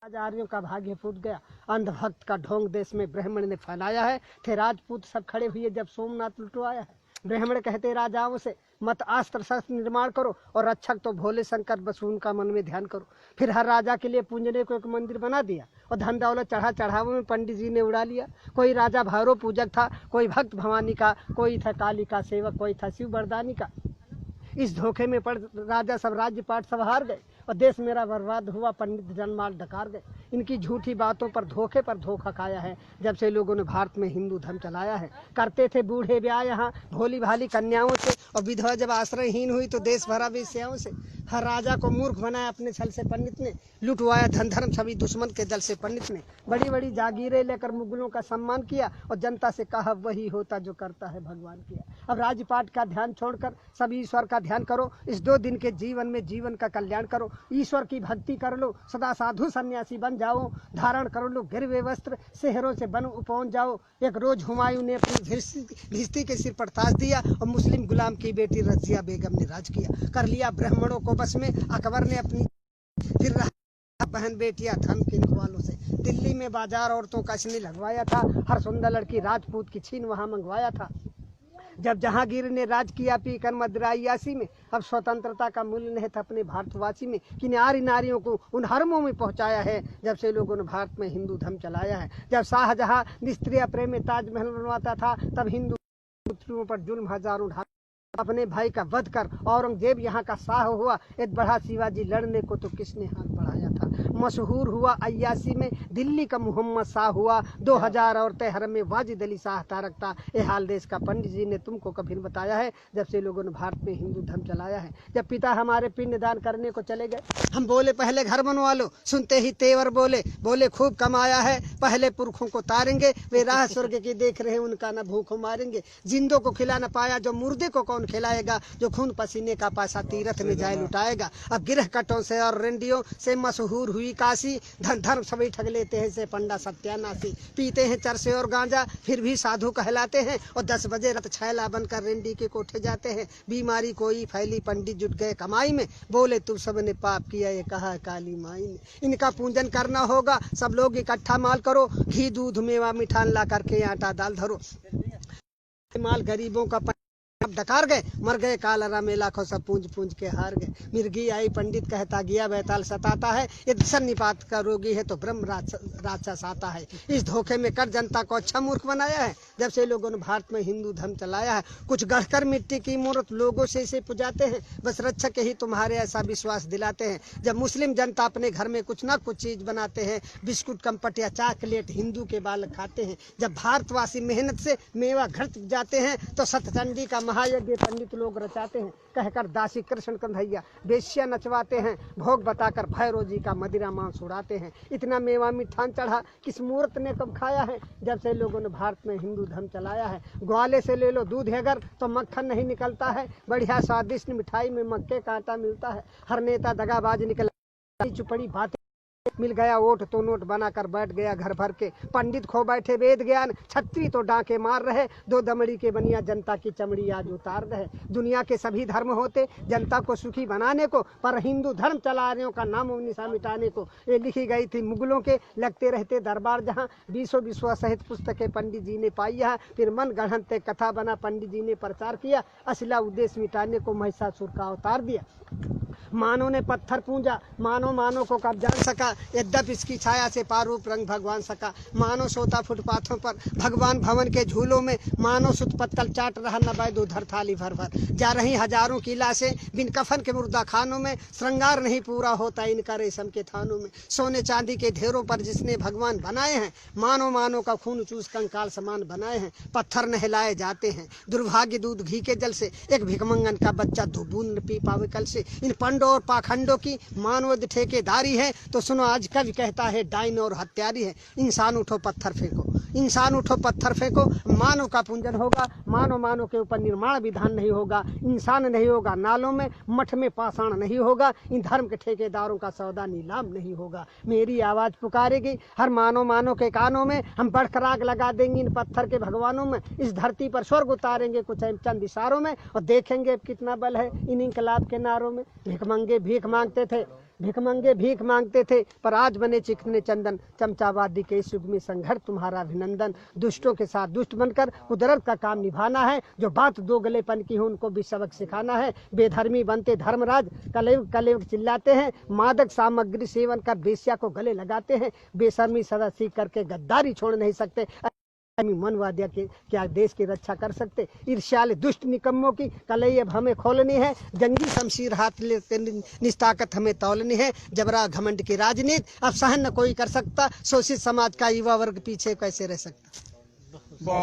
आर्यों का भाग्य फूट गया। अंधभक्त का ढोंग देश में ब्राह्मण ने फैलाया है। थे राजपूत सब खड़े हुए जब सोमनाथ लुटवाया है। ब्राह्मण कहते राजाओं से मत अस्त्र शस्त्र निर्माण करो और रक्षक तो भोले शंकर बस उनका मन में ध्यान करो। फिर हर राजा के लिए पूजने को एक मंदिर बना दिया और धन दौलत चढ़ावों में पंडित जी ने उड़ा लिया। कोई राजा भैरव पूजक था, कोई भक्त भवानी का, कोई था काली का सेवक, कोई था शिव बरदानी का। इस धोखे में पड़ राजा सब राज्य पाट सब हार गए और देश मेरा बर्बाद हुआ। पंडित जनमाल डकार गए। इनकी झूठी बातों पर धोखा खाया है जब से लोगों ने भारत में हिंदू धर्म चलाया है। करते थे बूढ़े ब्याह यहाँ भोली भाली कन्याओं से और विधवा जब आश्रयहीन हुई तो देश भरा वेश्याओं से। हर राजा को मूर्ख बनाया अपने छल से पंडित ने। लुटवाया धन धर्म सभी दुश्मन के दल से पंडित ने। बड़ी बड़ी जागीरें लेकर मुगलों का सम्मान किया और जनता से कहा वही होता जो करता है भगवान किया। अब राजपाट का ध्यान छोड़कर सब ईश्वर का ध्यान करो। इस 2 दिन के जीवन में जीवन का कल्याण करो। ईश्वर की भक्ति कर लो, सदा साधु सन्यासी बन जाओ। धारण कर लो गिरवे वस्त्र, शहरों से बन पहुंच जाओ। एक रोज हुमायूं ने अपनी भिस्ती के सिर पर ताज दिया और मुस्लिम गुलाम की बेटी रजिया बेगम ने राज किया। कर लिया ब्राह्मणों को बस में अकबर ने अपनी। फिर बहन बेटियां धन किन वालों से। दिल्ली में बाजार औरतों का इसने लगवाया था। हर सुंदर लड़की राजपूत की छीन वहां मंगवाया था। जब जहांगीर ने राज किया पीकर मदरायासी में, अब स्वतंत्रता का मूल्य नहीं था अपने भारतवासी में। कि नारियों को उन हरमों में पहुंचाया है जब से लोगों ने भारत में हिंदू धर्म चलाया है। जब शाहजहां निस्त्रीय प्रेम में ताजमहल बनवाता था तब हिंदू पुत्रियों पर जुल्म हजारों ढा अपने भाई का वध कर औरंगजेब यहाँ का शाह हुआ। एक बढ़ा शिवाजी लड़ने को तो किसने हाथ बढ़ाया था। मशहूर हुआ 81 में दिल्ली का मोहम्मद शाह हुआ। 2000 औरतें हरम में वाजिद अली शाह रखता। ये हाल देश का पंडित जी ने तुमको कभी बताया है जब से लोगों ने भारत में हिंदू धर्म चलाया है। जब पिता हमारे पिंड दान करने को चले गए हम बोले पहले घर बनवा लो। सुनते ही तेवर बोले खूब कमाया है पहले पुरखों को तारेंगे। वे राह स्वर्ग की देख रहे उनका न भूखों मारेंगे। जिंदों को खिला न पाया जो मुर्दे को कौन खिलाएगा। जो खून पसीने का पैसा तीरथ में जाए लुटाएगा। अब गिरह कटों से और रेंडियों से मशहूर हुई काशी। धन धर्म सभी ठग लेते हैं से पंडा सत्यानाशी। पीते हैं चरसे और गांजा फिर भी साधु कहलाते हैं और 10 बजे रत छैला बनकर रेंडी के कोठे जाते हैं। बीमारी कोई फैली पंडित जुट गए कमाई में। बोले तुम सबने पाप किया ये कहा काली माई ने। इनका पूजन करना होगा सब लोग इकट्ठा माल करो। घी दूध मेवा मिठान ला करके आटा दाल धरो। माल गरीबों का डकार गए मर गए कालरा में लाखों सब पूंज के हार गए। मिर्गी आई पंडित कहता गया बैताल सताता है। ये सन्निपात का रोगी है तो ब्रह्म राक्षस आता है। इस धोखे में कर जनता को अच्छा मूर्ख बनाया है जब से लोगों ने भारत में हिंदू धर्म चलाया है। कुछ गढ़कर मिट्टी की मूर्त लोगों से इसे पुजाते हैं बस रक्षक ही तुम्हारे ऐसा विश्वास दिलाते हैं। जब मुस्लिम जनता अपने घर में कुछ ना कुछ चीज बनाते हैं बिस्कुट कम्पट या चॉकलेट हिंदू के बालक खाते हैं। जब भारतवासी मेहनत से मेवा घट जाते हैं तो सतचंडी का महायज्ञ पंडित लोग रचाते हैं। कहकर दासी कृष्ण कन्हैया बेश्या नचवाते हैं। भोग बताकर भैरव जी का मदिरा मांस उड़ाते हैं। इतना मेवा मिठान चढ़ा किस मूर्त ने कब खाया है जब से लोगों ने भारत में हिंदू धर्म चलाया है। ग्वाले से ले लो दूध अगर तो मक्खन नहीं निकलता है। बढ़िया स्वादिष्ट मिठाई में मक्के का आटा मिलता है। हर नेता दगाबाज निकला चुपड़ी बातें मिल गया वोट तो नोट बनाकर बैठ गया घर भर के। पंडित खो बैठे वेद ज्ञान छत्री तो डांके मार रहे। 2 दमड़ी के बनिया जनता की चमड़ी आज उतार रहे। दुनिया के सभी धर्म होते जनता को सुखी बनाने को पर हिंदू धर्म चलाने का नाम निशा मिटाने को। ये लिखी गई थी मुगलों के लगते रहते दरबार जहाँ। 20 विश्व सहित पुस्तकें पंडित जी ने पाई है। फिर मन गढ़ंते कथा बना पंडित जी ने प्रचार किया। असला उद्देश्य मिटाने को महिषासुर का अवतार दिया। मानव ने पत्थर पूजा मानो को कब जान सका। यद्यप इसकी छाया से पारूप रंग भगवान सका। मानो सोता फुटपाथों पर भगवान भवन के झूलों में। मानो सुत पत्तल चाट रहा न बैद उधर थाली भर भर। जा रही हजारों की लाशें बिन कफन के मुर्दा खानों में। श्रृंगार नहीं पूरा होता इनका रेशम के थानों में। सोने चांदी के ढेरों पर जिसने भगवान बनाए हैं। मानो का खून चूस कंकाल समान बनाए हैं। पत्थर नहलाए जाते हैं दुर्भाग्य दूध घी के जल से। एक भिकमंगन का बच्चा 2 बूंद पी पावे कल से। इन पंडों और पाखंडों की मानव ठेकेदारी है तो सुनो आज कवि कहता है डाइन और हत्यारी है। इंसान उठो पत्थर फेंको इंसान उठो पत्थर फेंको। मानव का पूजन होगा मानव के ऊपर निर्माण विधान नहीं होगा। इंसान नहीं होगा नालों में मठ में पाषाण नहीं होगा। इन धर्म के ठेकेदारों का सौदा नीलाम नहीं होगा। मेरी आवाज पुकारेगी हर मानव के कानों में। हम बढ़कर आग लगा देंगे इन पत्थर के भगवानों में। इस धरती पर स्वर्ग उतारेंगे कुछ चंद इशारों में और देखेंगे कितना बल है इन इनकलाब के नारों में। भिखमंगे भीख मांगते थे भिखमंगे भीख मांगते थे पर आज बने चिकने चंदन। चमचावादी के इस युग में संघर्ष तुम्हारा अभिनंदन। दुष्टों के साथ दुष्ट बनकर कुदरत का काम निभाना है। जो बात दो गलेपन की हो उनको भी सबक सिखाना है। बेधर्मी बनते धर्मराज कलयुग कलयुग चिल्लाते हैं। मादक सामग्री सेवन कर बेश्या को गले लगाते हैं। बेशर्मी सदा सीख करके गद्दारी छोड़ नहीं सकते। मनवादिया के क्या देश की रक्षा कर सकते। ईर्ष्याले दुष्ट निकम्मों की कलई अब हमें खोलनी है। जंगी शमशीर हाथ लेते निस्ताकत हमें तौलनी है। जबरा घमंड की राजनीति अब सहन न कोई कर सकता। शोषित समाज का युवा वर्ग पीछे कैसे रह सकता।